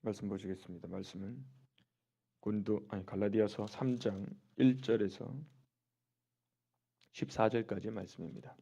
말씀 보시겠습니다. 말씀은 갈라디아서 3장 1절에서 14절까지 말씀입니다.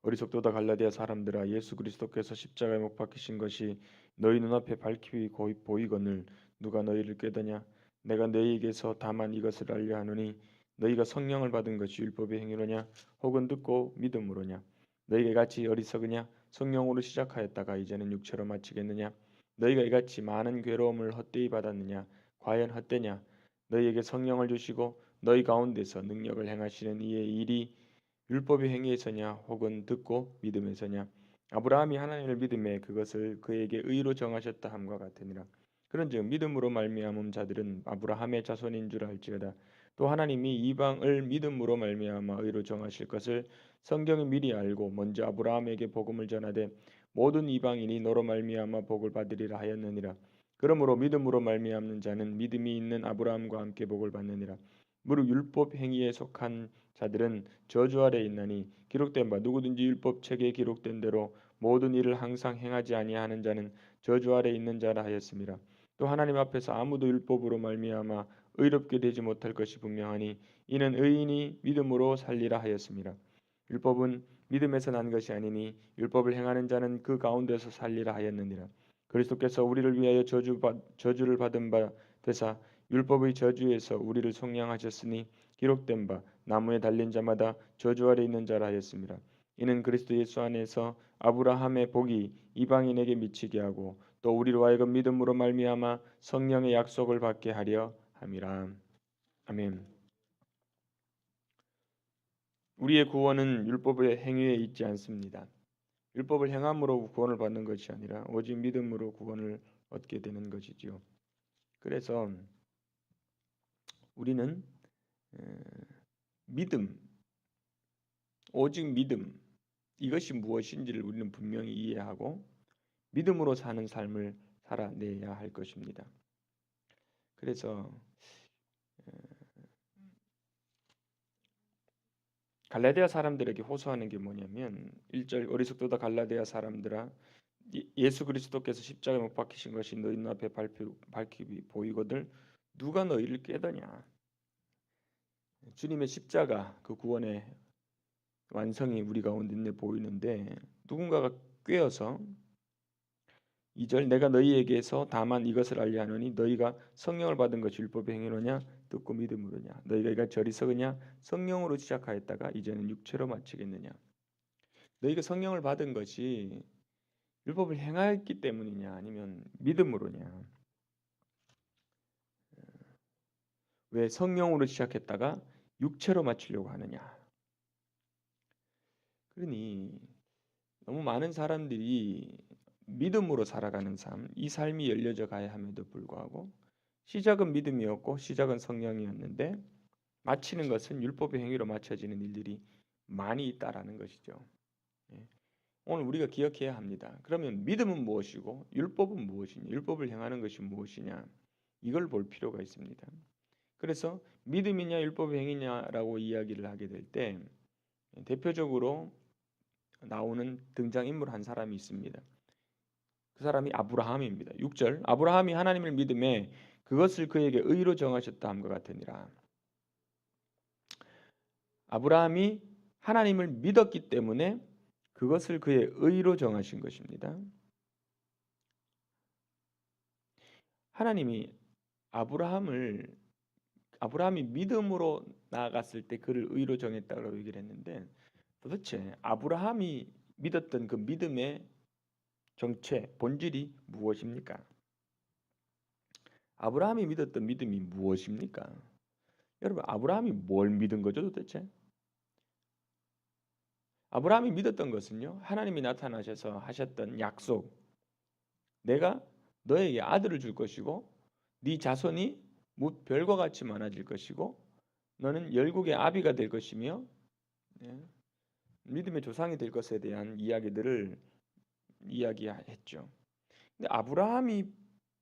어리석도다 갈라디아 사람들아, 예수 그리스도께서 십자가에 못 박히신 것이 너희 눈앞에 밝히 보이거늘 누가 너희를 꾀더냐? 내가 너희에게서 다만 이것을 알려 하노니 너희가 성령을 받은 것이 율법의 행위로냐 혹은 듣고 믿음으로냐? 너희가 이같이 어리석으냐? 성령으로 시작하였다가 이제는 육체로 마치겠느냐? 너희가 이같이 많은 괴로움을 헛되이 받았느냐? 과연 헛되냐? 너희에게 성령을 주시고 너희 가운데서 능력을 행하시는 이의 일이 율법의 행위에서냐 혹은 듣고 믿음에서냐? 아브라함이 하나님을 믿음에 그것을 그에게 의로 정하셨다 함과 같으니라. 그런즉 믿음으로 말미암은 자들은 아브라함의 자손인 줄 알지어다. 또 하나님이 이방을 믿음으로 말미암아 의로 정하실 것을 성경이 미리 알고 먼저 아브라함에게 복음을 전하되 모든 이방인이 너로 말미암아 복을 받으리라 하였느니라. 그러므로 믿음으로 말미암는 자는 믿음이 있는 아브라함과 함께 복을 받느니라. 무릇 율법 행위에 속한 자들은 저주 아래 있나니 기록된 바 누구든지 율법 책에 기록된 대로 모든 일을 항상 행하지 아니하는 자는 저주 아래 있는 자라 하였습니다. 또 하나님 앞에서 아무도 율법으로 말미암아 의롭게 되지 못할 것이 분명하니 이는 의인이 믿음으로 살리라 하였습니다. 율법은 믿음에서 난 것이 아니니 율법을 행하는 자는 그 가운데서 살리라 하였느니라. 그리스도께서 우리를 위하여 저주를 받은 바 되사 율법의 저주에서 우리를 속량하셨으니 기록된 바 나무에 달린 자마다 저주 아래 있는 자라 하였습니다. 이는 그리스도 예수 안에서 아브라함의 복이 이방인에게 미치게 하고 또 우리로 하여금 믿음으로 말미암아 성령의 약속을 받게 하려 함이라. 아멘. 우리의 구원은 율법의 행위에 있지 않습니다. 율법을 행함으로 구원을 받는 것이 아니라 오직 믿음으로 구원을 얻게 되는 것이지요. 그래서 우리는 믿음, 오직 믿음, 이것이 무엇인지를 우리는 분명히 이해하고 믿음으로 사는 삶을 살아내야 할 것입니다. 그래서 갈라디아 사람들에게 호소하는 게 뭐냐면 1절 어리석도다 갈라디아 사람들아, 예수 그리스도께서 십자가에 못 박히신 것이 너희 눈앞에 밝히 보이거늘 누가 너희를 꾀더냐? 주님의 십자가 그 구원의 완성이 우리 가운데 있네 보이는데 누군가가 꾀어서 2절 내가 너희에게서 다만 이것을 알려 하노니 너희가 성령을 받은 것이 율법의 행위로냐 듣고 믿음으로냐? 너희가 이같이 어리석으냐? 성령으로 시작하였다가 이제는 육체로 마치겠느냐? 너희가 성령을 받은 것이 율법을 행하였기 때문이냐 아니면 믿음으로냐? 왜 성령으로 시작했다가 육체로 마치려고 하느냐? 그러니 너무 많은 사람들이 믿음으로 살아가는 삶, 이 삶이 열려져 가야 함에도 불구하고 시작은 믿음이었고 시작은 성령이었는데 마치는 것은 율법의 행위로 마쳐지는 일들이 많이 있다라는 것이죠. 예. 오늘 우리가 기억해야 합니다. 그러면 믿음은 무엇이고 율법은 무엇이냐? 율법을 행하는 것이 무엇이냐? 이걸 볼 필요가 있습니다. 그래서 믿음이냐 율법의 행위냐라고 이야기를 하게 될 때 대표적으로 나오는 등장인물 한 사람이 있습니다. 그 사람이 아브라함입니다. 6절 아브라함이 하나님을 믿음에 그것을 그에게 의로 정하셨다 함과 같으니라. 아브라함이 하나님을 믿었기 때문에 그것을 그의 의로 정하신 것입니다. 하나님이 아브라함이 믿음으로 나아갔을 때 그를 의로 정했다고 얘기를 했는데 도대체 아브라함이 믿었던 그 믿음의 정체, 본질이 무엇입니까? 아브라함이 믿었던 믿음이 무엇입니까? 여러분, 아브라함이 뭘 믿은 거죠, 도대체? 아브라함이 믿었던 것은요, 하나님이 나타나셔서 하셨던 약속, 내가 너에게 아들을 줄 것이고 네 자손이 별과 같이 많아질 것이고 너는 열국의 아비가 될 것이며 믿음의 조상이 될 것에 대한 이야기들을 이야기했죠. 근데 아브라함이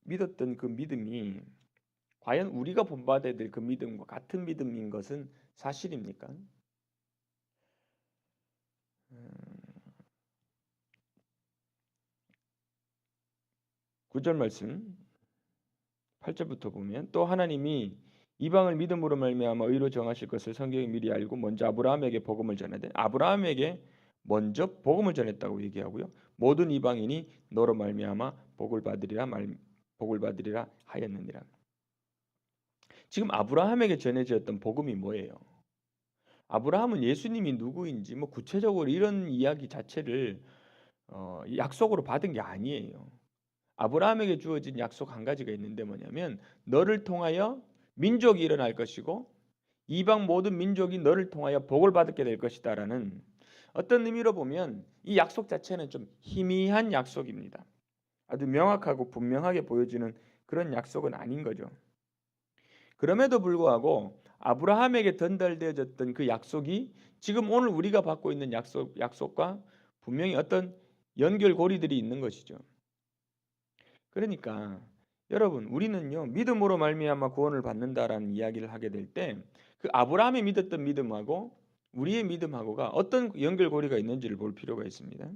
믿었던 그 믿음이 과연 우리가 본받아야 될 그 믿음과 같은 믿음인 것은 사실입니까? 9절 말씀 8절부터 보면 또 하나님이 이방을 믿음으로 말미암아 의로 정하실 것을 성경이 미리 알고 먼저 아브라함에게 복음을 전하되 아브라함에게 먼저 복음을 전했다고 얘기하고요. 모든 이방인이 너로 말미암아 복을 받으리라 하였느니라. 지금 아브라함에게 전해졌던 복음이 뭐예요? 아브라함은 예수님이 누구인지 뭐 구체적으로 이런 이야기 자체를 약속으로 받은 게 아니에요. 아브라함에게 주어진 약속 한 가지가 있는데 뭐냐면 너를 통하여 민족이 일어날 것이고 이방 모든 민족이 너를 통하여 복을 받게 될 것이다라는 어떤 의미로 보면 이 약속 자체는 좀 희미한 약속입니다. 아주 명확하고 분명하게 보여지는 그런 약속은 아닌 거죠. 그럼에도 불구하고 아브라함에게 전달되어졌던 그 약속이 지금 오늘 우리가 받고 있는 약속과 분명히 어떤 연결고리들이 있는 것이죠. 그러니까 여러분 우리는요 믿음으로 말미암아 구원을 받는다라는 이야기를 하게 될 때 그 아브라함이 믿었던 믿음하고 우리의 믿음하고가 어떤 연결고리가 있는지를 볼 필요가 있습니다.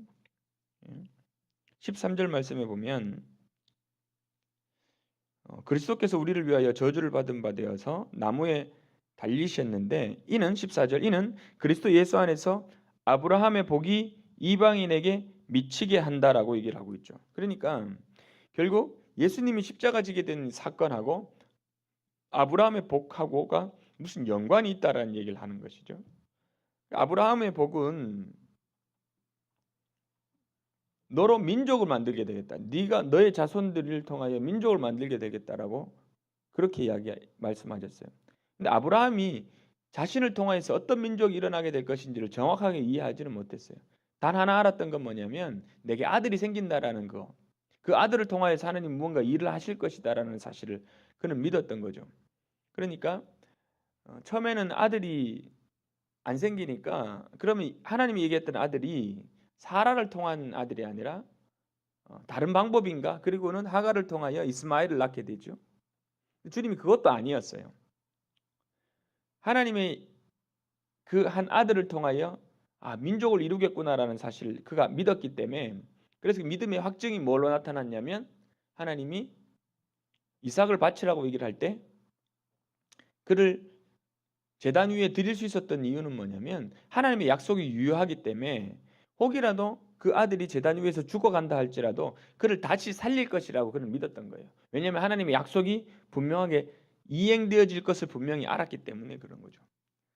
13절 말씀에 보면 그리스도께서 우리를 위하여 저주를 받은 바 되어서 나무에 달리셨는데 이는 14절 이는 그리스도 예수 안에서 아브라함의 복이 이방인에게 미치게 한다라고 얘기를 하고 있죠. 그러니까 결국 예수님이 십자가 지게 된 사건하고 아브라함의 복하고가 무슨 연관이 있다라는 얘기를 하는 것이죠. 아브라함의 복은 너로 민족을 만들게 되겠다. 네가 너의 자손들을 통하여 민족을 만들게 되겠다라고 그렇게 말씀하셨어요. 근데 아브라함이 자신을 통해서 어떤 민족이 일어나게 될 것인지를 정확하게 이해하지는 못했어요. 단 하나 알았던 건 뭐냐면 내게 아들이 생긴다라는 거. 그 아들을 통하여서 하나님 무언가 일을 하실 것이다라는 사실을 그는 믿었던 거죠. 그러니까 처음에는 아들이 안 생기니까 그러면 하나님이 얘기했던 아들이 사라를 통한 아들이 아니라 다른 방법인가? 그리고는 하갈을 통하여 이스마엘을 낳게 되죠. 주님이 그것도 아니었어요. 하나님의 그 한 아들을 통하여 민족을 이루겠구나라는 사실을 그가 믿었기 때문에 그래서 그 믿음의 확증이 뭘로 나타났냐면 하나님이 이삭을 바치라고 얘기를 할 때 그를 제단 위에 드릴 수 있었던 이유는 뭐냐면 하나님의 약속이 유효하기 때문에 혹이라도 그 아들이 제단 위에서 죽어간다 할지라도 그를 다시 살릴 것이라고 그는 믿었던 거예요. 왜냐하면 하나님의 약속이 분명하게 이행되어질 것을 분명히 알았기 때문에 그런 거죠.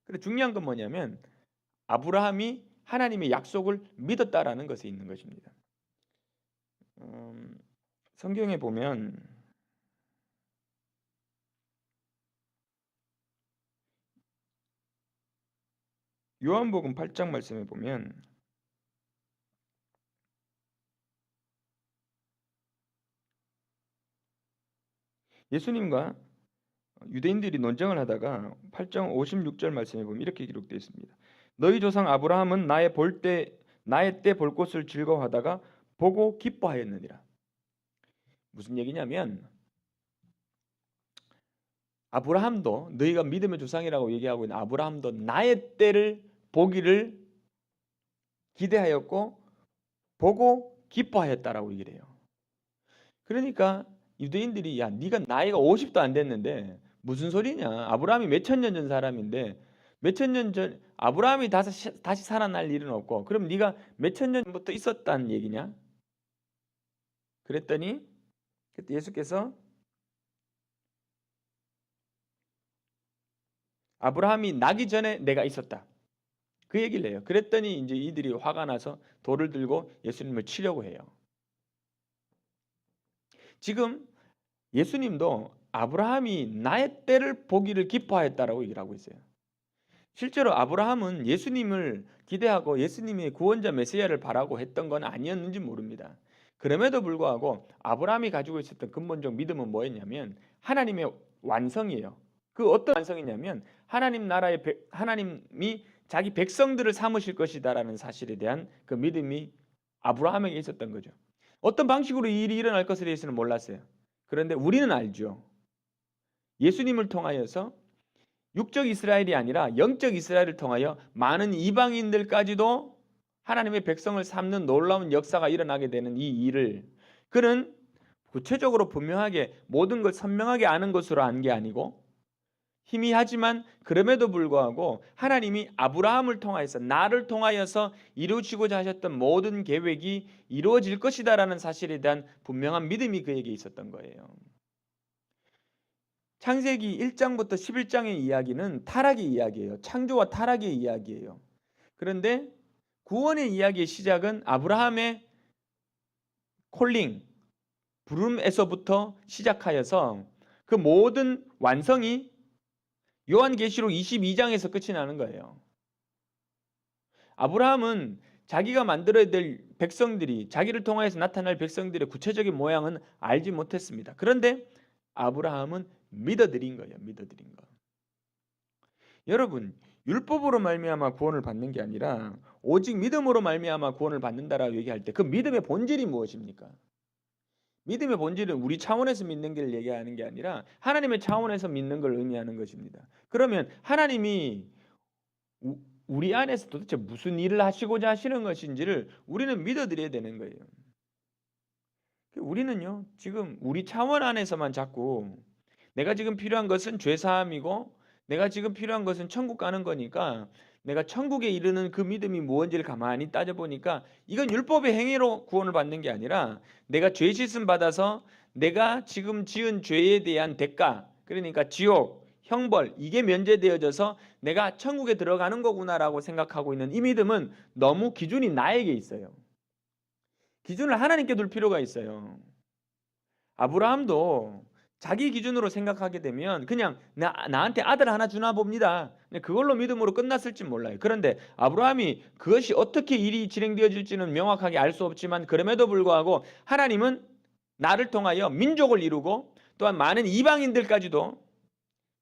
그런데 중요한 건 뭐냐면 아브라함이 하나님의 약속을 믿었다라는 것에 있는 것입니다. 성경에 보면 요한복음 8장 말씀에 보면 예수님과 유대인들이 논쟁을 하다가 8장 56절 말씀에 보면 이렇게 기록되어 있습니다. 너희 조상 아브라함은 나의 때 볼 것을 즐거워하다가 보고 기뻐하였느니라. 무슨 얘기냐면 아브라함도 너희가 믿음의 조상이라고 얘기하고 있는 아브라함도 나의 때를 보기를 기대하였고 보고 기뻐하였다라고 얘기를 해요. 그러니까 유대인들이 야 네가 나이가 50도 안 됐는데 무슨 소리냐? 아브라함이 몇천 년 전 사람인데 몇천 년 전 아브라함이 다시 살아날 일은 없고 그럼 네가 몇천 년 전부터 있었다는 얘기냐? 그랬더니 그때 예수께서 아브라함이 나기 전에 내가 있었다. 그 얘기를 해요. 그랬더니 이제 이들이 화가 나서 돌을 들고 예수님을 치려고 해요. 지금 예수님도 아브라함이 나의 때를 보기를 기뻐하였다라고 얘기를 하고 있어요. 실제로 아브라함은 예수님을 기대하고 예수님의 구원자 메시아를 바라고 했던 건 아니었는지 모릅니다. 그럼에도 불구하고 아브라함이 가지고 있었던 근본적 믿음은 뭐였냐면 하나님의 완성이에요. 그 어떤 완성이냐면 하나님이 자기 백성들을 삼으실 것이다라는 사실에 대한 그 믿음이 아브라함에게 있었던 거죠. 어떤 방식으로 이 일이 일어날 것에 대해서는 몰랐어요. 그런데 우리는 알죠. 예수님을 통하여서 육적 이스라엘이 아니라 영적 이스라엘을 통하여 많은 이방인들까지도 하나님의 백성을 삼는 놀라운 역사가 일어나게 되는 이 일을 그는 구체적으로 분명하게 모든 걸 선명하게 아는 것으로 안 게 아니고 희미하지만 그럼에도 불구하고 하나님이 아브라함을 통하여서 나를 통하여서 이루어지고자 하셨던 모든 계획이 이루어질 것이다라는 사실에 대한 분명한 믿음이 그에게 있었던 거예요. 창세기 1장부터 11장의 이야기는 타락의 이야기예요. 창조와 타락의 이야기예요. 그런데 구원의 이야기의 시작은 아브라함의 콜링, 부름에서부터 시작하여서 그 모든 완성이 요한계시록 22장에서 끝이 나는 거예요. 아브라함은 자기가 만들어야 될 백성들이, 자기를 통하여서 나타날 백성들의 구체적인 모양은 알지 못했습니다. 그런데 아브라함은 믿어드린 거예요. 믿어드린 거. 여러분, 율법으로 말미암아 구원을 받는 게 아니라 오직 믿음으로 말미암아 구원을 받는다라고 얘기할 때 그 믿음의 본질이 무엇입니까? 믿음의 본질은 우리 차원에서 믿는 걸 얘기하는 게 아니라 하나님의 차원에서 믿는 걸 의미하는 것입니다. 그러면 하나님이 우리 안에서 도대체 무슨 일을 하시고자 하시는 것인지를 우리는 믿어드려야 되는 거예요. 우리는요, 지금 우리 차원 안에서만 자꾸 내가 지금 필요한 것은 죄사함이고 내가 지금 필요한 것은 천국 가는 거니까 내가 천국에 이르는 그 믿음이 무엇인지를 가만히 따져보니까 이건 율법의 행위로 구원을 받는 게 아니라 내가 죄 씻음 받아서 내가 지금 지은 죄에 대한 대가, 그러니까 지옥, 형벌, 이게 면제되어져서 내가 천국에 들어가는 거구나라고 생각하고 있는 이 믿음은 너무 기준이 나에게 있어요. 기준을 하나님께 둘 필요가 있어요. 아브라함도 자기 기준으로 생각하게 되면 그냥 나한테 아들 하나 주나 봅니다. 그걸로 믿음으로 끝났을지 몰라요. 그런데 아브라함이 그것이 어떻게 일이 진행되어질지는 명확하게 알 수 없지만 그럼에도 불구하고 하나님은 나를 통하여 민족을 이루고 또한 많은 이방인들까지도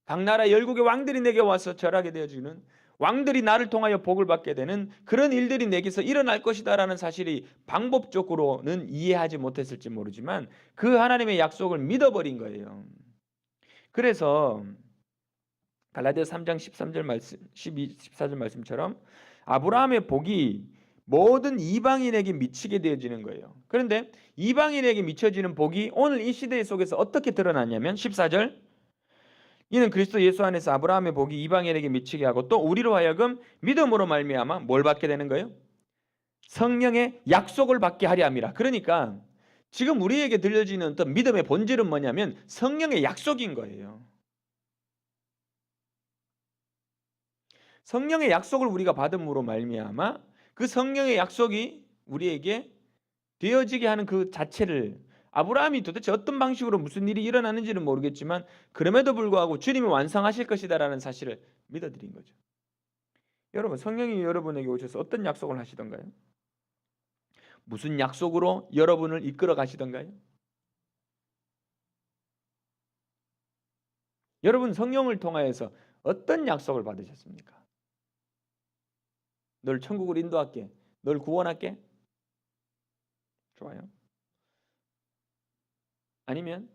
각 나라 열국의 왕들이 내게 와서 절하게 되어지는, 왕들이 나를 통하여 복을 받게 되는 그런 일들이 내게서 일어날 것이다라는 사실이 방법적으로는 이해하지 못했을지 모르지만 그 하나님의 약속을 믿어버린 거예요. 그래서 갈라디아서 3장 13절 말씀, 14절 말씀처럼 아브라함의 복이 모든 이방인에게 미치게 되어지는 거예요. 그런데 이방인에게 미쳐지는 복이 오늘 이 시대 속에서 어떻게 드러나냐면 14절, 이는 그리스도 예수 안에서 아브라함의 복이 이방인에게 미치게 하고 또 우리로 하여금 믿음으로 말미암아 뭘 받게 되는 거예요? 성령의 약속을 받게 하려 함이라. 그러니까 지금 우리에게 들려지는 어떤 믿음의 본질은 뭐냐면 성령의 약속인 거예요. 성령의 약속을 우리가 받음으로 말미암아 그 성령의 약속이 우리에게 되어지게 하는 그 자체를, 아브라함이 도대체 어떤 방식으로 무슨 일이 일어나는지는 모르겠지만 그럼에도 불구하고 주님이 완성하실 것이다라는 사실을 믿어드린 거죠. 여러분, 성령이 여러분에게 오셔서 어떤 약속을 하시던가요? 무슨 약속으로 여러분을 이끌어 가시던가요? 여러분, 성령을 통하여서 어떤 약속을 받으셨습니까? 널 천국으로 인도할게, 널 구원할게? 좋아요. 아니면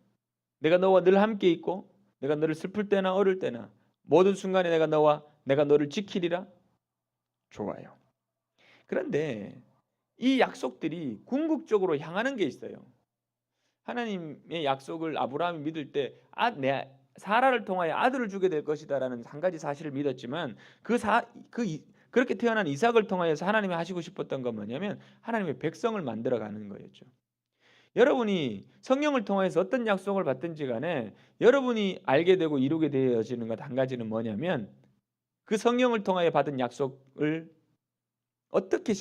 내가 너와 늘 함께 있고 내가 너를 슬플 때나 어릴 때나 모든 순간에 내가 너를 지키리라? 좋아요. 그런데 이 약속들이 궁극적으로 향하는 게 있어요. 하나님의 약속을 아브라함이 믿을 때 내 사라를 통하여 아들을 주게 될 것이다라는 한 가지 사실을 믿었지만 그렇게 태어난 이삭을 통하여서 하나님이 하시고 싶었던 건 뭐냐면 하나님의 백성을 만들어가는 거였죠. 여러분이 성령을 통해서 어떤 약속을 받든지 간에 여러분이 알게 되고 이루게 되어지는 것 한 가지는 뭐냐면 그 성령을 통하여 받은 약속을 어떻게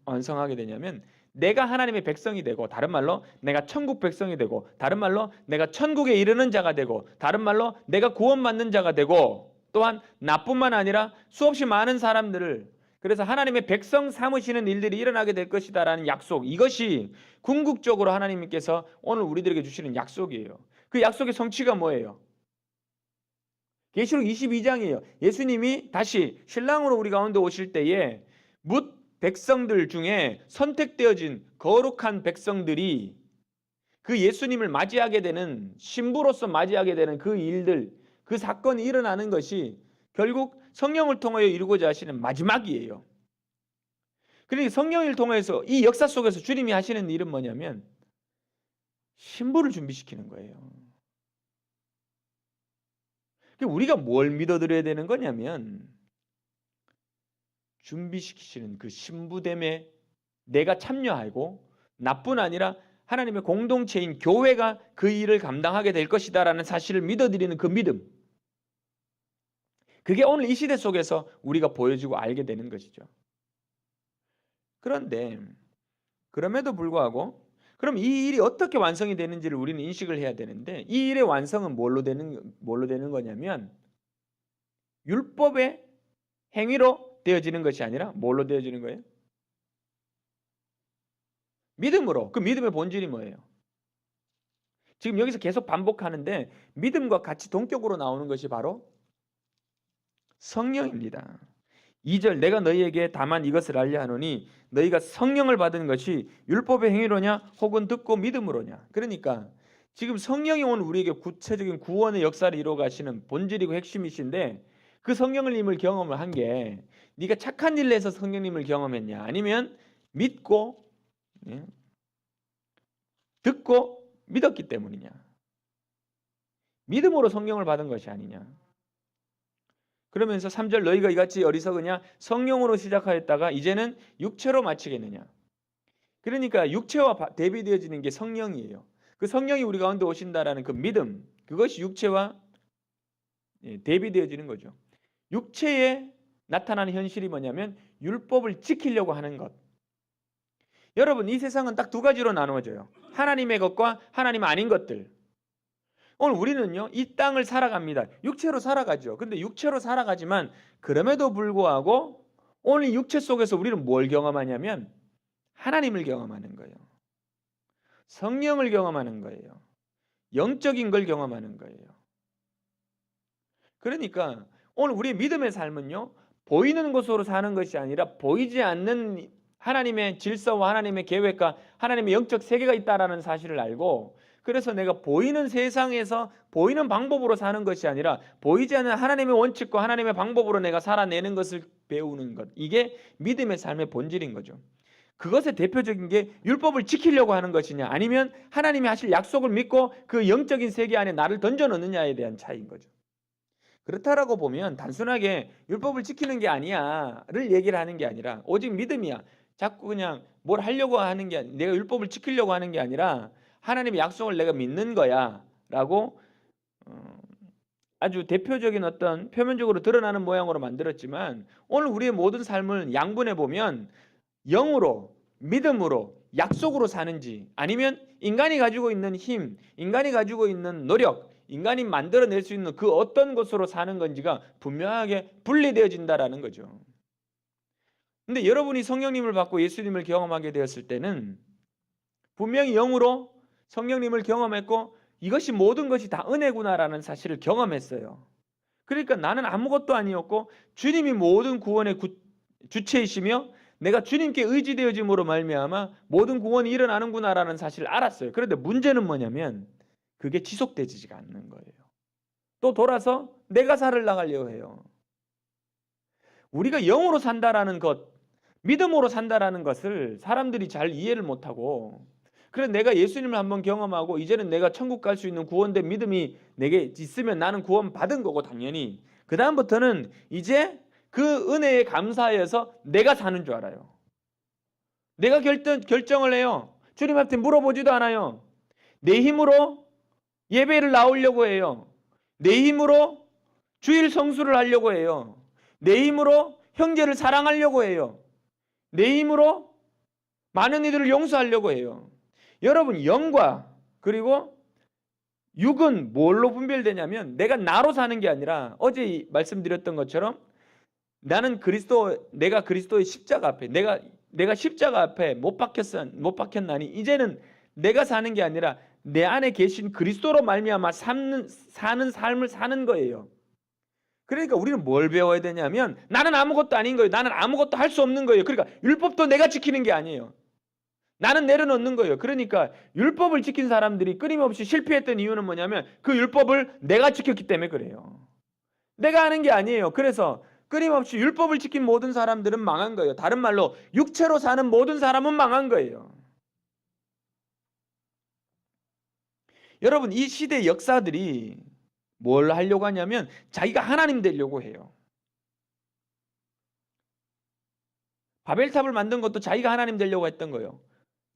완성하게 되냐면 내가 하나님의 백성이 되고, 다른 말로 내가 천국 백성이 되고, 다른 말로 내가 천국에 이르는 자가 되고, 다른 말로 내가 구원받는 자가 되고, 또한 나뿐만 아니라 수없이 많은 사람들을, 그래서 하나님의 백성 삼으시는 일들이 일어나게 될 것이다라는 약속, 이것이 궁극적으로 하나님께서 오늘 우리들에게 주시는 약속이에요. 그 약속의 성취가 뭐예요? 계시록 22장이에요. 예수님이 다시 신랑으로 우리 가운데 오실 때에 뭇 백성들 중에 선택되어진 거룩한 백성들이 그 예수님을 맞이하게 되는, 신부로서 맞이하게 되는 그 일들, 그 사건이 일어나는 것이 결국 성령을 통하여 이루고자 하시는 마지막이에요. 그러니까 성령을 통해서 이 역사 속에서 주님이 하시는 일은 뭐냐면 신부를 준비시키는 거예요. 우리가 뭘 믿어드려야 되는 거냐면 준비시키시는 그 신부됨에 내가 참여하고 나뿐 아니라 하나님의 공동체인 교회가 그 일을 감당하게 될 것이다라는 사실을 믿어드리는 그 믿음. 그게 오늘 이 시대 속에서 우리가 보여주고 알게 되는 것이죠. 그런데 그럼에도 불구하고 그럼 이 일이 어떻게 완성이 되는지를 우리는 인식을 해야 되는데 이 일의 완성은 뭘로 되는 거냐면 율법의 행위로 되어지는 것이 아니라 뭘로 되어지는 거예요? 믿음으로. 그 믿음의 본질이 뭐예요? 지금 여기서 계속 반복하는데 믿음과 같이 동격으로 나오는 것이 바로 성령입니다. 2절 내가 너희에게 다만 이것을 알려 하노니 너희가 성령을 받은 것이 율법의 행위로냐 혹은 듣고 믿음으로냐. 그러니까 지금 성령이 오늘 우리에게 구체적인 구원의 역사를 이루어 가시는 본질이고 핵심이신데 그 성령님을 경험을 한 게 네가 착한 일을 해서 성령님을 경험했냐 아니면 믿고 듣고 믿었기 때문이냐. 믿음으로 성령을 받은 것이 아니냐. 그러면서 3절 너희가 이같이 어리석으냐 성령으로 시작하였다가 이제는 육체로 마치겠느냐. 그러니까 육체와 대비되어지는 게 성령이에요. 그 성령이 우리 가운데 오신다라는 그 믿음, 그것이 육체와 대비되어지는 거죠. 육체에 나타나는 현실이 뭐냐면 율법을 지키려고 하는 것. 여러분 이 세상은 딱 두 가지로 나누어져요. 하나님의 것과 하나님 아닌 것들. 오늘 우리는요 이 땅을 살아갑니다. 육체로 살아가죠. 근데 육체로 살아가지만 그럼에도 불구하고 오늘 육체 속에서 우리는 뭘 경험하냐면 하나님을 경험하는 거예요. 성령을 경험하는 거예요. 영적인 걸 경험하는 거예요. 그러니까 오늘 우리의 믿음의 삶은요 보이는 것으로 사는 것이 아니라 보이지 않는 하나님의 질서와 하나님의 계획과 하나님의 영적 세계가 있다라는 사실을 알고 그래서 내가 보이는 세상에서 보이는 방법으로 사는 것이 아니라 보이지 않는 하나님의 원칙과 하나님의 방법으로 내가 살아내는 것을 배우는 것. 이게 믿음의 삶의 본질인 거죠. 그것의 대표적인 게 율법을 지키려고 하는 것이냐 아니면 하나님이 하실 약속을 믿고 그 영적인 세계 안에 나를 던져넣느냐에 대한 차이인 거죠. 그렇다라고 보면 단순하게 율법을 지키는 게 아니야를 얘기를 하는 게 아니라 오직 믿음이야. 자꾸 그냥 뭘 하려고 하는 게 내가 율법을 지키려고 하는 게 아니라 하나님의 약속을 내가 믿는 거야 라고 아주 대표적인 어떤 표면적으로 드러나는 모양으로 만들었지만 오늘 우리의 모든 삶을 양분해 보면 영으로 믿음으로 약속으로 사는지 아니면 인간이 가지고 있는 힘, 인간이 가지고 있는 노력, 인간이 만들어낼 수 있는 그 어떤 것으로 사는 건지가 분명하게 분리되어진다라는 거죠. 근데 여러분이 성령님을 받고 예수님을 경험하게 되었을 때는 분명히 영으로 성령님을 경험했고 이것이 모든 것이 다 은혜구나라는 사실을 경험했어요. 그러니까 나는 아무것도 아니었고 주님이 모든 구원의 주체이시며 내가 주님께 의지되어짐으로 말미암아 모든 구원이 일어나는구나라는 사실을 알았어요. 그런데 문제는 뭐냐면 그게 지속되지가 않는 거예요. 또 돌아서 내가 살을 나가려고 해요. 우리가 영으로 산다라는 것, 믿음으로 산다라는 것을 사람들이 잘 이해를 못하고 그래 내가 예수님을 한번 경험하고 이제는 내가 천국 갈 수 있는 구원된 믿음이 내게 있으면 나는 구원 받은 거고 당연히 그 다음부터는 이제 그 은혜에 감사해서 내가 사는 줄 알아요. 내가 결정을 해요. 주님한테 물어보지도 않아요. 내 힘으로 예배를 나오려고 해요. 내 힘으로 주일 성수를 하려고 해요. 내 힘으로 형제를 사랑하려고 해요. 내 힘으로 많은 이들을 용서하려고 해요. 여러분 영과 그리고 육은 뭘로 분별되냐면 내가 나로 사는 게 아니라 어제 말씀드렸던 것처럼 나는 내가 그리스도의 십자가 앞에 내가 십자가 앞에 못 박혔나니 이제는 내가 사는 게 아니라 내 안에 계신 그리스도로 말미암아 사는 삶을 사는 거예요. 그러니까 우리는 뭘 배워야 되냐면 나는 아무것도 아닌 거예요. 나는 아무것도 할 수 없는 거예요. 그러니까 율법도 내가 지키는 게 아니에요. 나는 내려놓는 거예요. 그러니까 율법을 지킨 사람들이 끊임없이 실패했던 이유는 뭐냐면 그 율법을 내가 지켰기 때문에 그래요. 내가 하는 게 아니에요. 그래서 끊임없이 율법을 지킨 모든 사람들은 망한 거예요. 다른 말로 육체로 사는 모든 사람은 망한 거예요. 여러분, 이 시대의 역사들이 뭘 하려고 하냐면 자기가 하나님 되려고 해요. 바벨탑을 만든 것도 자기가 하나님 되려고 했던 거예요.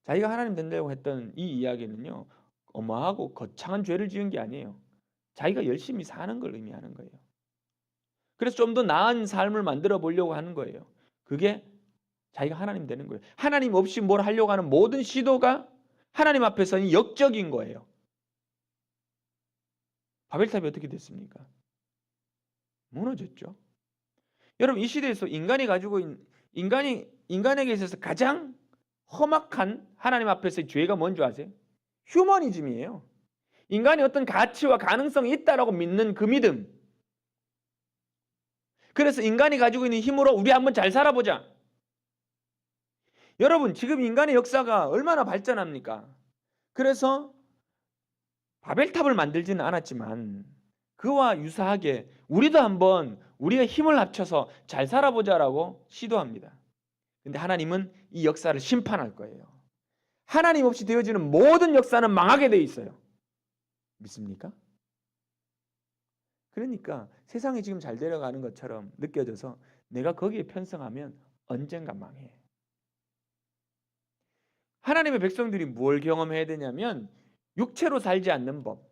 자기가 하나님 되려고 했던 이 이야기는요, 어마하고 거창한 죄를 지은 게 아니에요. 자기가 열심히 사는 걸 의미하는 거예요. 그래서 좀 더 나은 삶을 만들어 보려고 하는 거예요. 그게 자기가 하나님 되는 거예요. 하나님 없이 뭘 하려고 하는 모든 시도가 하나님 앞에서는 역적인 거예요. 바벨탑이 어떻게 됐습니까? 무너졌죠. 여러분, 이 시대에서 인간이 가지고 있는 인간에게 있어서 가장 험악한 하나님 앞에서의 죄가 뭔지 아세요? 휴머니즘이에요. 인간이 어떤 가치와 가능성이 있다라고 믿는 그 믿음. 그래서 인간이 가지고 있는 힘으로 우리 한번 잘 살아보자. 여러분, 지금 인간의 역사가 얼마나 발전합니까? 그래서 바벨탑을 만들지는 않았지만 그와 유사하게 우리도 한번 우리의 힘을 합쳐서 잘 살아보자라고 시도합니다. 근데 하나님은 이 역사를 심판할 거예요. 하나님 없이 되어지는 모든 역사는 망하게 돼 있어요. 믿습니까? 그러니까 세상이 지금 잘 되어가는 것처럼 느껴져서 내가 거기에 편성하면 언젠가 망해. 하나님의 백성들이 뭘 경험해야 되냐면 육체로 살지 않는 법,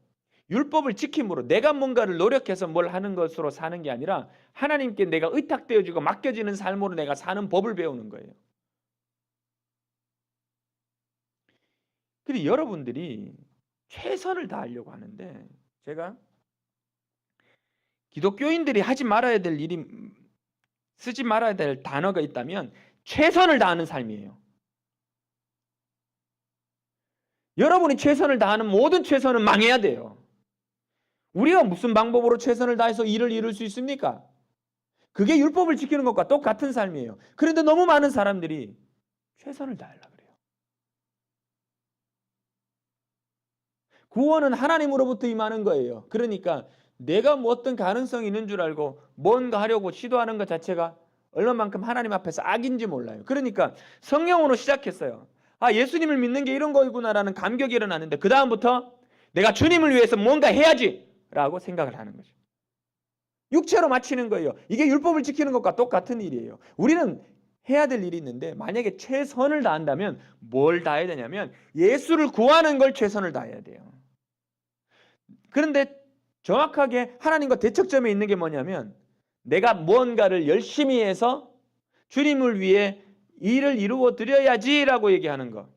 율법을 지킴으로 내가 뭔가를 노력해서 뭘 하는 것으로 사는 게 아니라 하나님께 내가 의탁되어지고 맡겨지는 삶으로 내가 사는 법을 배우는 거예요. 근데 여러분들이 최선을 다하려고 하는데 제가 기독교인들이 하지 말아야 될 일이 쓰지 말아야 될 단어가 있다면 최선을 다하는 삶이에요. 여러분이 최선을 다하는 모든 최선은 망해야 돼요. 우리가 무슨 방법으로 최선을 다해서 일을 이룰 수 있습니까? 그게 율법을 지키는 것과 똑같은 삶이에요. 그런데 너무 많은 사람들이 최선을 다하려고 그래요. 구원은 하나님으로부터 임하는 거예요. 그러니까 내가 뭐 어떤 가능성이 있는 줄 알고 뭔가 하려고 시도하는 것 자체가 얼마만큼 하나님 앞에서 악인지 몰라요. 그러니까 성령으로 시작했어요. 아, 예수님을 믿는 게 이런 거구나라는 감격이 일어나는데 그 다음부터 내가 주님을 위해서 뭔가 해야지 라고 생각을 하는 거죠. 육체로 마치는 거예요. 이게 율법을 지키는 것과 똑같은 일이에요. 우리는 해야 될 일이 있는데 만약에 최선을 다한다면 뭘 다해야 되냐면 예수를 구하는 걸 최선을 다해야 돼요. 그런데 정확하게 하나님과 대척점에 있는 게 뭐냐면 내가 무언가를 열심히 해서 주님을 위해 일을 이루어 드려야지라고 얘기하는 것.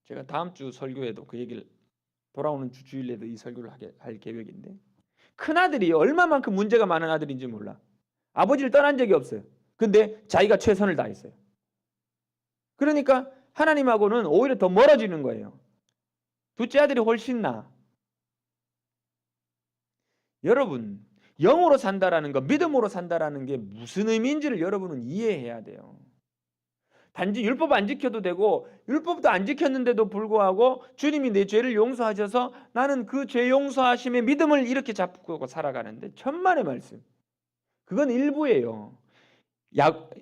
제가 다음 주 설교에도 그 얘기를 돌아오는 주 주일에도 이 설교를 할 계획인데 큰아들이 얼마만큼 문제가 많은 아들인지 몰라. 아버지를 떠난 적이 없어요. 근데 자기가 최선을 다했어요. 그러니까 하나님하고는 오히려 더 멀어지는 거예요. 둘째 아들이 훨씬 나아. 여러분, 영으로 산다라는 거, 믿음으로 산다라는 게 무슨 의미인지를 여러분은 이해해야 돼요. 단지 율법 안 지켜도 되고 율법도 안 지켰는데도 불구하고 주님이 내 죄를 용서하셔서 나는 그 죄 용서하심의 믿음을 이렇게 잡고 살아가는데 천만의 말씀. 그건 일부예요.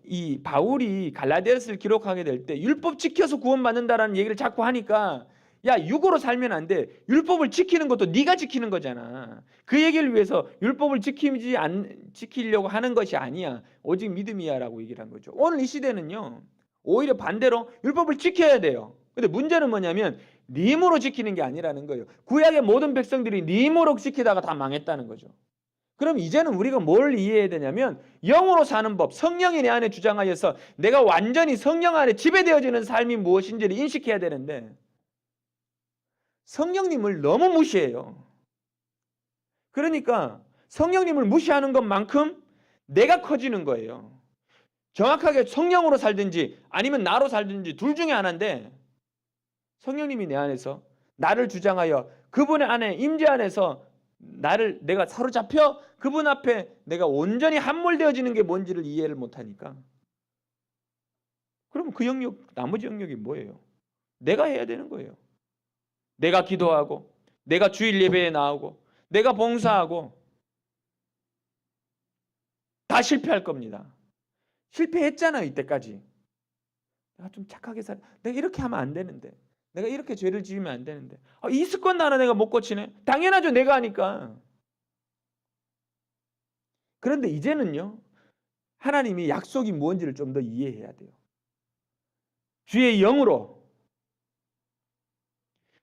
이 바울이 갈라디아서를 기록하게 될 때 율법 지켜서 구원받는다라는 얘기를 자꾸 하니까 야, 육으로 살면 안 돼. 율법을 지키는 것도 네가 지키는 거잖아. 그 얘기를 위해서 율법을 지키려고 하는 것이 아니야. 오직 믿음이야라고 얘기를 한 거죠. 오늘 이 시대는요. 오히려 반대로 율법을 지켜야 돼요. 근데 문제는 뭐냐면 네 힘으로 지키는 게 아니라는 거예요. 구약의 모든 백성들이 네 힘으로 지키다가 다 망했다는 거죠. 그럼 이제는 우리가 뭘 이해해야 되냐면 영으로 사는 법, 성령이 내 안에 주장하여서 내가 완전히 성령 안에 지배되어지는 삶이 무엇인지를 인식해야 되는데 성령님을 너무 무시해요. 그러니까 성령님을 무시하는 것만큼 내가 커지는 거예요. 정확하게 성령으로 살든지 아니면 나로 살든지 둘 중에 하나인데 성령님이 내 안에서 나를 주장하여 그분의 안에 임재 안에서 내가 사로잡혀 그분 앞에 내가 온전히 함몰되어지는 게 뭔지를 이해를 못하니까 그러면 그 영역, 나머지 영역이 뭐예요? 내가 해야 되는 거예요. 내가 기도하고 내가 주일 예배에 나오고 내가 봉사하고 다 실패할 겁니다. 실패했잖아요. 이때까지. 내가 좀 착하게 내가 이렇게 하면 안 되는데 내가 이렇게 죄를 지으면 안 되는데. 이 습관 하나 내가 못 고치네. 당연하죠. 내가 하니까. 그런데 이제는요. 하나님이 약속이 무엇인지를 좀 더 이해해야 돼요. 주의 영으로,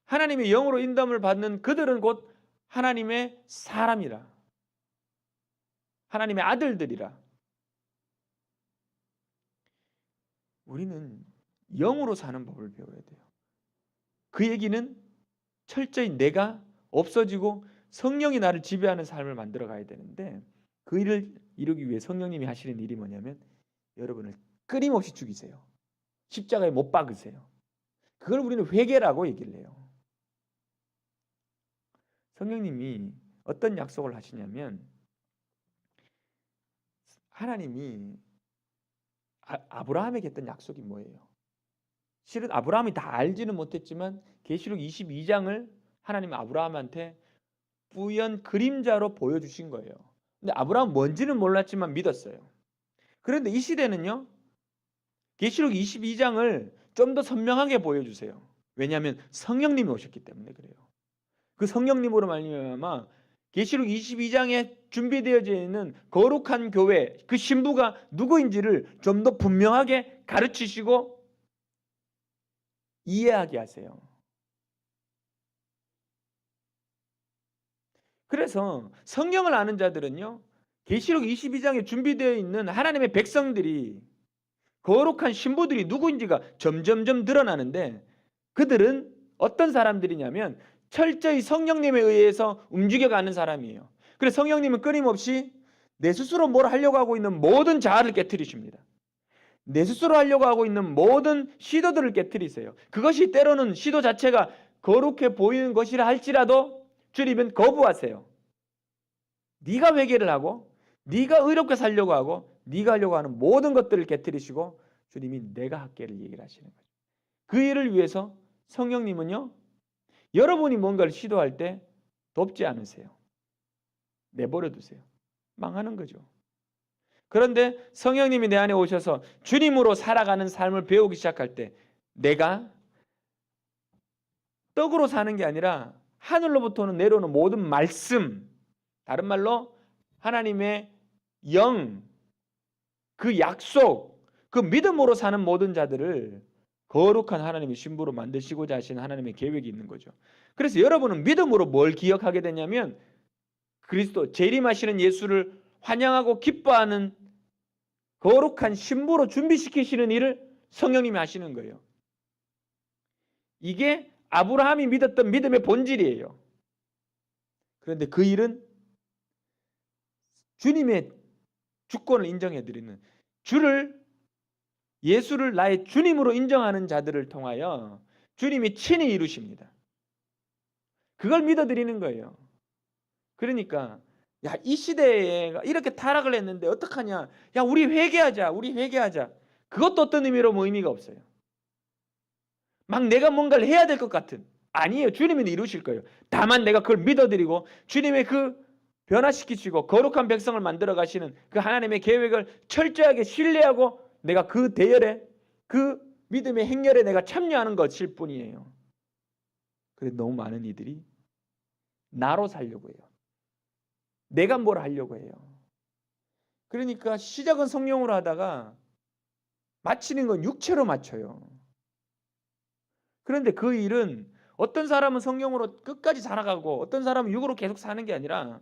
하나님의 영으로 인도함을 받는 그들은 곧 하나님의 사람이라. 하나님의 아들들이라. 우리는 영으로 사는 법을 배워야 돼요. 그 얘기는 철저히 내가 없어지고 성령이 나를 지배하는 삶을 만들어 가야 되는데, 그 일을 이루기 위해 성령님이 하시는 일이 뭐냐면 여러분을 끊임없이 죽이세요. 십자가에 못 박으세요. 그걸 우리는 회개라고 얘기를 해요. 성령님이 어떤 약속을 하시냐면, 하나님이 아브라함에게 했던 약속이 뭐예요? 실은 아브라함이 다 알지는 못했지만 계시록 22장을 하나님이 아브라함한테 뿌연 그림자로 보여주신 거예요. 근데 아브라함은 뭔지는 몰랐지만 믿었어요. 그런데 이 시대는요, 계시록 22장을 좀 더 선명하게 보여주세요. 왜냐하면 성령님이 오셨기 때문에 그래요. 그 성령님으로 말미암아 계시록 22장에 준비되어져 있는 거룩한 교회, 그 신부가 누구인지를 좀 더 분명하게 가르치시고 이해하게 하세요. 그래서 성경을 아는 자들은요, 계시록 22장에 준비되어 있는 하나님의 백성들이, 거룩한 신부들이 누구인지가 점점점 드러나는데, 그들은 어떤 사람들이냐면 철저히 성령님에 의해서 움직여가는 사람이에요. 그래서 성령님은 끊임없이 내 스스로 뭘 하려고 하고 있는 모든 자아를 깨트리십니다. 내 스스로 하려고 하고 있는 모든 시도들을 깨트리세요. 그것이 때로는 시도 자체가 거룩해 보이는 것이라 할지라도 주님은 거부하세요. 네가 회개를 하고 네가 의롭게 살려고 하고 네가 하려고 하는 모든 것들을 깨트리시고 주님이 내가 할게를 얘기를 하시는 거죠. 그 일을 위해서 성령님은요, 여러분이 뭔가를 시도할 때 돕지 않으세요. 내버려 두세요. 망하는 거죠. 그런데 성령님이 내 안에 오셔서 주님으로 살아가는 삶을 배우기 시작할 때 내가 떡으로 사는 게 아니라 하늘로부터는 내려오는 모든 말씀, 다른 말로 하나님의 영, 그 약속, 그 믿음으로 사는 모든 자들을 거룩한 하나님의 신부로 만드시고자 하시는 하나님의 계획이 있는 거죠. 그래서 여러분은 믿음으로 뭘 기억하게 되냐면 그리스도, 재림하시는 예수를 환영하고 기뻐하는 거룩한 신부로 준비시키시는 일을 성령님이 하시는 거예요. 이게 아브라함이 믿었던 믿음의 본질이에요. 그런데 그 일은 주님의 주권을 인정해드리는, 예수를 나의 주님으로 인정하는 자들을 통하여 주님이 친히 이루십니다. 그걸 믿어드리는 거예요. 그러니까 이 시대에 이렇게 타락을 했는데 어떡하냐, 우리 회개하자. 그것도 어떤 의미로 의미가 없어요. 막 내가 뭔가를 해야 될 것 같은, 아니에요. 주님이 이루실 거예요. 다만 내가 그걸 믿어드리고 주님의 그 변화시키시고 거룩한 백성을 만들어 가시는 그 하나님의 계획을 철저하게 신뢰하고 내가 그 대열에, 그 믿음의 행렬에 내가 참여하는 것일 뿐이에요. 그런데 너무 많은 이들이 나로 살려고 해요. 내가 뭘 하려고 해요. 그러니까 시작은 성령으로 하다가 마치는 건 육체로 마쳐요. 그런데 그 일은 어떤 사람은 성령으로 끝까지 살아가고 어떤 사람은 육으로 계속 사는 게 아니라,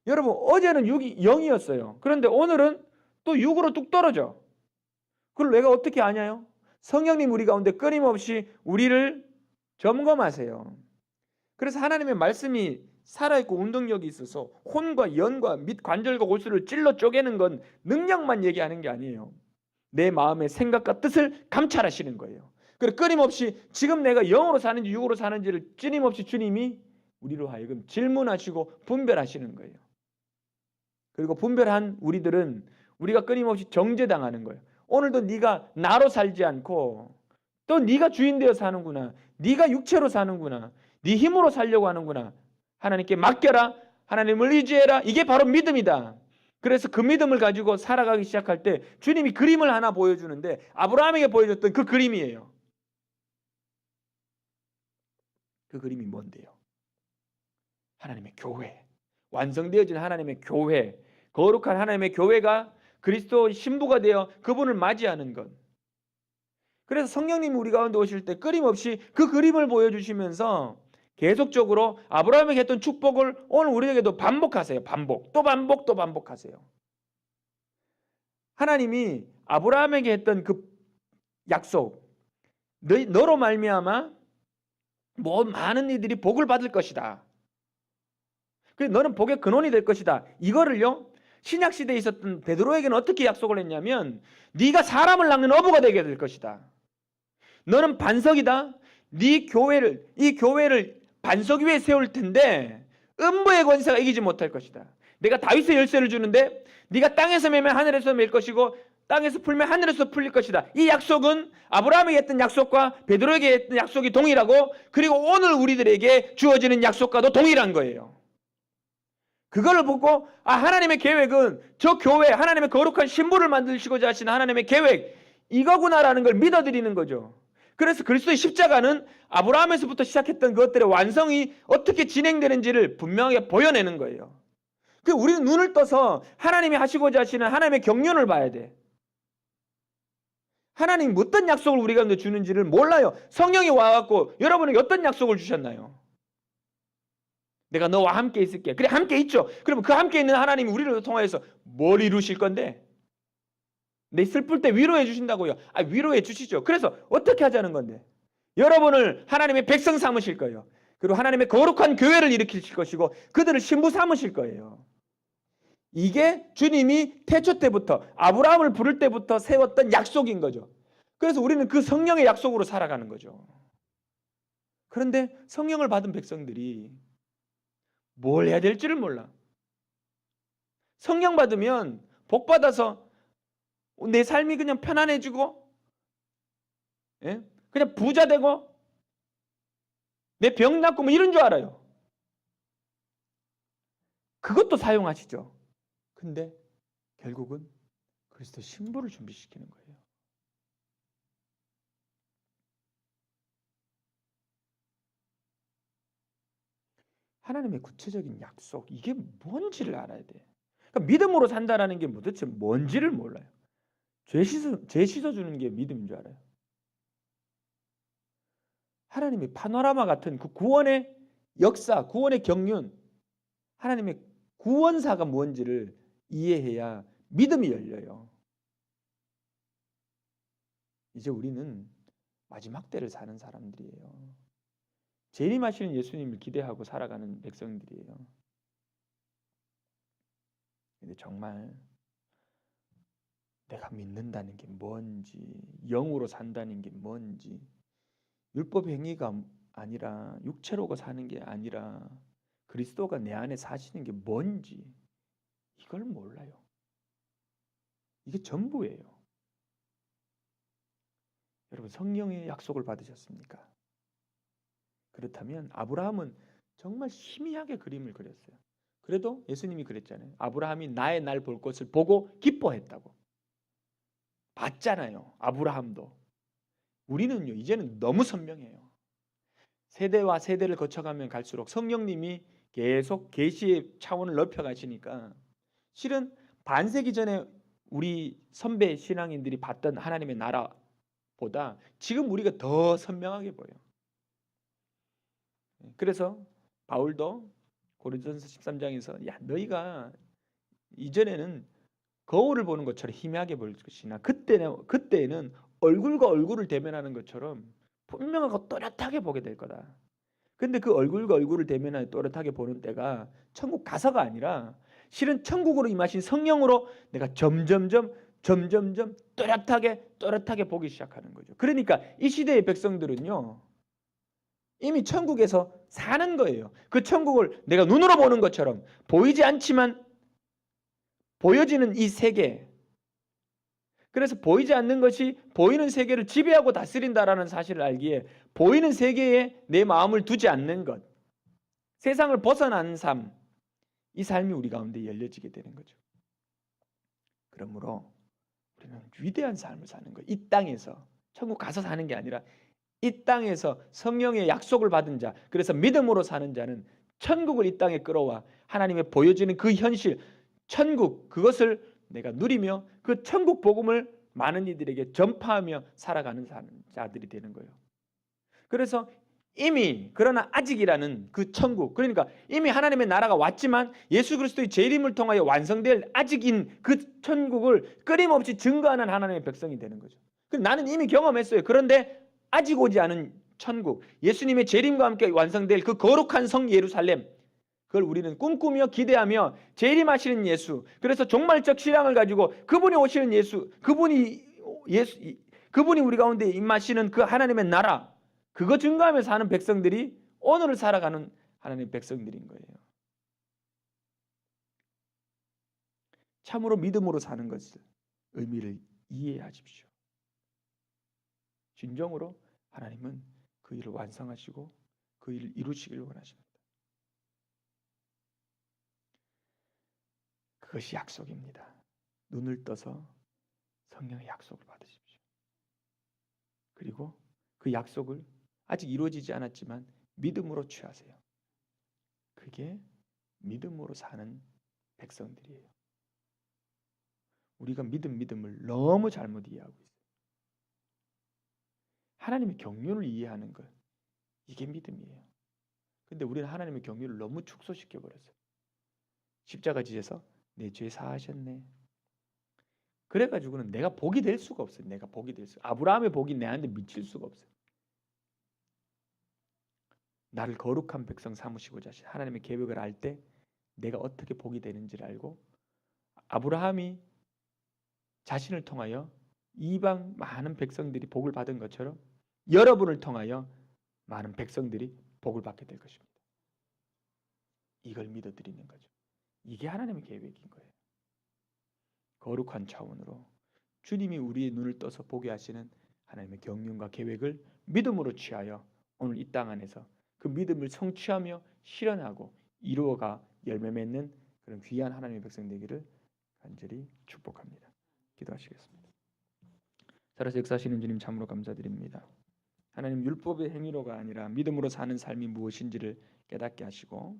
여러분 어제는 육이 0이었어요. 그런데 오늘은 또 육으로 뚝 떨어져. 그걸 내가 어떻게 아냐요? 성령님 우리 가운데 끊임없이 우리를 점검하세요. 그래서 하나님의 말씀이 살아있고 운동력이 있어서 혼과 연과 및 관절과 골수를 찔러 쪼개는 건 능력만 얘기하는 게 아니에요. 내 마음의 생각과 뜻을 감찰하시는 거예요. 그리고 끊임없이 지금 내가 영으로 사는지 육으로 사는지를 끊임없이 주님이 우리로 하여금 질문하시고 분별하시는 거예요. 그리고 분별한 우리들은 우리가 끊임없이 정죄당하는 거예요. 오늘도 네가 나로 살지 않고 또 네가 주인 되어 사는구나. 네가 육체로 사는구나. 네 힘으로 살려고 하는구나. 하나님께 맡겨라. 하나님을 의지해라. 이게 바로 믿음이다. 그래서 그 믿음을 가지고 살아가기 시작할 때 주님이 그림을 하나 보여주는데 아브라함에게 보여줬던 그 그림이에요. 그 그림이 뭔데요? 하나님의 교회, 완성되어진 하나님의 교회, 거룩한 하나님의 교회가 그리스도의 신부가 되어 그분을 맞이하는 것. 그래서 성령님이 우리 가운데 오실 때 끊임없이 그 그림을 보여주시면서 계속적으로 아브라함에게 했던 축복을 오늘 우리에게도 반복하세요. 또 반복하세요. 하나님이 아브라함에게 했던 그 약속, 너로 말미암아 많은 이들이 복을 받을 것이다. 그래서 너는 복의 근원이 될 것이다. 이거를요, 신약 시대에 있었던 베드로에게는 어떻게 약속을 했냐면, 네가 사람을 낳는 어부가 되게 될 것이다. 너는 반석이다. 이 교회를 반석 위에 세울 텐데 음부의 권세가 이기지 못할 것이다. 내가 다윗의 열쇠를 주는데 네가 땅에서 매면 하늘에서 맬 것이고 땅에서 풀면 하늘에서 풀릴 것이다. 이 약속은 아브라함에게 했던 약속과 베드로에게 했던 약속이 동일하고, 그리고 오늘 우리들에게 주어지는 약속과도 동일한 거예요. 그걸 보고 하나님의 계획은 저 교회, 하나님의 거룩한 신부를 만드시고자 하시는 하나님의 계획, 이거구나라는 걸 믿어드리는 거죠. 그래서 그리스도의 십자가는 아브라함에서부터 시작했던 그것들의 완성이 어떻게 진행되는지를 분명하게 보여내는 거예요. 우리는 눈을 떠서 하나님이 하시고자 하시는 하나님의 경륜을 봐야 돼. 하나님이 어떤 약속을 우리 가운데 주는지를 몰라요. 성령이 와갖고 여러분에게 어떤 약속을 주셨나요? 내가 너와 함께 있을게. 그래, 함께 있죠. 그러면 그 함께 있는 하나님이 우리를 통해서 뭘 이루실 건데? 내 슬플 때 위로해 주신다고요. 위로해 주시죠. 그래서 어떻게 하자는 건데? 여러분을 하나님의 백성 삼으실 거예요. 그리고 하나님의 거룩한 교회를 일으키실 것이고 그들을 신부 삼으실 거예요. 이게 주님이 태초 때부터 아브라함을 부를 때부터 세웠던 약속인 거죠. 그래서 우리는 그 성령의 약속으로 살아가는 거죠. 그런데 성령을 받은 백성들이 뭘 해야 될지를 몰라. 성령 받으면 복 받아서 내 삶이 그냥 편안해지고, 그냥 부자 되고, 내 병 낫고 이런 줄 알아요. 그것도 사용하시죠. 근데 결국은 그리스도 신부를 준비시키는 거예요. 하나님의 구체적인 약속, 이게 뭔지를 알아야 돼. 그러니까 믿음으로 산다라는 게 도대체 뭔지를 몰라요. 죄 씻어주는 게 믿음인 줄 알아요. 하나님의 파노라마 같은 그 구원의 역사, 구원의 경륜, 하나님의 구원사가 뭔지를 이해해야 믿음이 열려요. 이제 우리는 마지막 때를 사는 사람들이에요. 재림하시는 예수님을 기대하고 살아가는 백성들이에요. 근데 정말 내가 믿는다는 게 뭔지, 영으로 산다는 게 뭔지, 율법 행위가 아니라 육체로가 사는 게 아니라 그리스도가 내 안에 사시는 게 뭔지 이걸 몰라요. 이게 전부예요. 여러분, 성령의 약속을 받으셨습니까? 그렇다면 아브라함은 정말 희미하게 그림을 그렸어요. 그래도 예수님이 그랬잖아요. 아브라함이 나의 날 볼 것을 보고 기뻐했다고. 봤잖아요. 아브라함도. 우리는요, 이제는 너무 선명해요. 세대와 세대를 거쳐가면 갈수록 성령님이 계속 계시의 차원을 높여가시니까 실은 반세기 전에 우리 선배 신앙인들이 봤던 하나님의 나라보다 지금 우리가 더 선명하게 보여요. 그래서 바울도 고린도전서 13장에서 너희가 이전에는 거울을 보는 것처럼 희미하게 보일 것이나 그때는 얼굴과 얼굴을 대면하는 것처럼 분명하고 또렷하게 보게 될 거다. 근데 그 얼굴과 얼굴을 대면하여 또렷하게 보는 때가 천국 가서가 아니라 실은 천국으로 임하신 성령으로 내가 점점점 또렷하게 보기 시작하는 거죠. 그러니까 이 시대의 백성들은요, 이미 천국에서 사는 거예요. 그 천국을 내가 눈으로 보는 것처럼 보이지 않지만 보여지는 이 세계, 그래서 보이지 않는 것이 보이는 세계를 지배하고 다스린다라는 사실을 알기에 보이는 세계에 내 마음을 두지 않는 것, 세상을 벗어난 삶, 이 삶이 우리 가운데 열려지게 되는 거죠. 그러므로 우리는 위대한 삶을 사는 거예요. 이 땅에서 천국 가서 사는 게 아니라 이 땅에서 성령의 약속을 받은 자, 그래서 믿음으로 사는 자는 천국을 이 땅에 끌어와 하나님의 보여주는 그 현실, 천국, 그것을 내가 누리며 그 천국 복음을 많은 이들에게 전파하며 살아가는 자들이 되는 거예요. 그래서 이미 그러나 아직이라는 그 천국, 그러니까 이미 하나님의 나라가 왔지만 예수 그리스도의 재림을 통하여 완성될 아직인 그 천국을 끊임없이 증거하는 하나님의 백성이 되는 거죠. 나는 이미 경험했어요. 그런데 아직 오지 않은 천국, 예수님의 재림과 함께 완성될 그 거룩한 성 예루살렘, 그걸 우리는 꿈꾸며 기대하며 재림하시는 예수, 그래서 종말적 신앙을 가지고 그분이 오시는 예수, 그분이 우리 가운데 임하시는 그 하나님의 나라, 그거 증거하며 사는 백성들이 오늘을 살아가는 하나님의 백성들인 거예요. 참으로 믿음으로 사는 것을 의미를 이해하십시오. 진정으로 하나님은 그 일을 완성하시고 그 일을 이루시길 원하십니다. 그것이 약속입니다. 눈을 떠서 성령의 약속을 받으십시오. 그리고 그 약속을 아직 이루어지지 않았지만 믿음으로 취하세요. 그게 믿음으로 사는 백성들이에요. 우리가 믿음을 너무 잘못 이해하고 있어요. 하나님의 경륜을 이해하는 것, 이게 믿음이에요. 근데 우리는 하나님의 경륜을 너무 축소시켜 버렸어요. 십자가 지에서 내 죄 사하셨네. 그래가지고는 내가 복이 될 수가 없어요. 내가 복이 될 수. 아브라함의 복이 내한테 미칠 수가 없어요. 나를 거룩한 백성 삼으시고자 하신 하나님의 계획을 알 때 내가 어떻게 복이 되는지를 알고, 아브라함이 자신을 통하여 이방 많은 백성들이 복을 받은 것처럼 여러분을 통하여 많은 백성들이 복을 받게 될 것입니다. 이걸 믿어드리는 거죠. 이게 하나님의 계획인 거예요. 거룩한 차원으로 주님이 우리의 눈을 떠서 보게 하시는 하나님의 경륜과 계획을 믿음으로 취하여 오늘 이 땅 안에서 그 믿음을 성취하며 실현하고 이루어가 열매 맺는 그런 귀한 하나님의 백성 되기를 간절히 축복합니다. 기도하시겠습니다. 살아서 역사하시는 주님 참으로 감사드립니다. 하나님, 율법의 행위로가 아니라 믿음으로 사는 삶이 무엇인지를 깨닫게 하시고,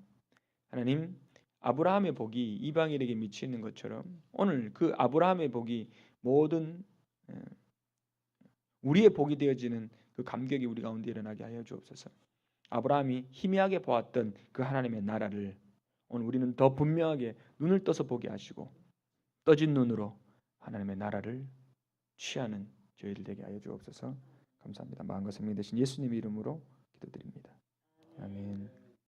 하나님, 아브라함의 복이 이방인에게 미치는 것처럼 오늘 그 아브라함의 복이 모든 우리의 복이 되어지는 그 감격이 우리 가운데 일어나게 하여 주옵소서. 아브라함이 희미하게 보았던 그 하나님의 나라를 오늘 우리는 더 분명하게 눈을 떠서 보게 하시고 떠진 눈으로 하나님의 나라를 취하는 저희들 되게 하여 주옵소서. 감사합니다. 마음과 생명이 되신 예수님의 이름으로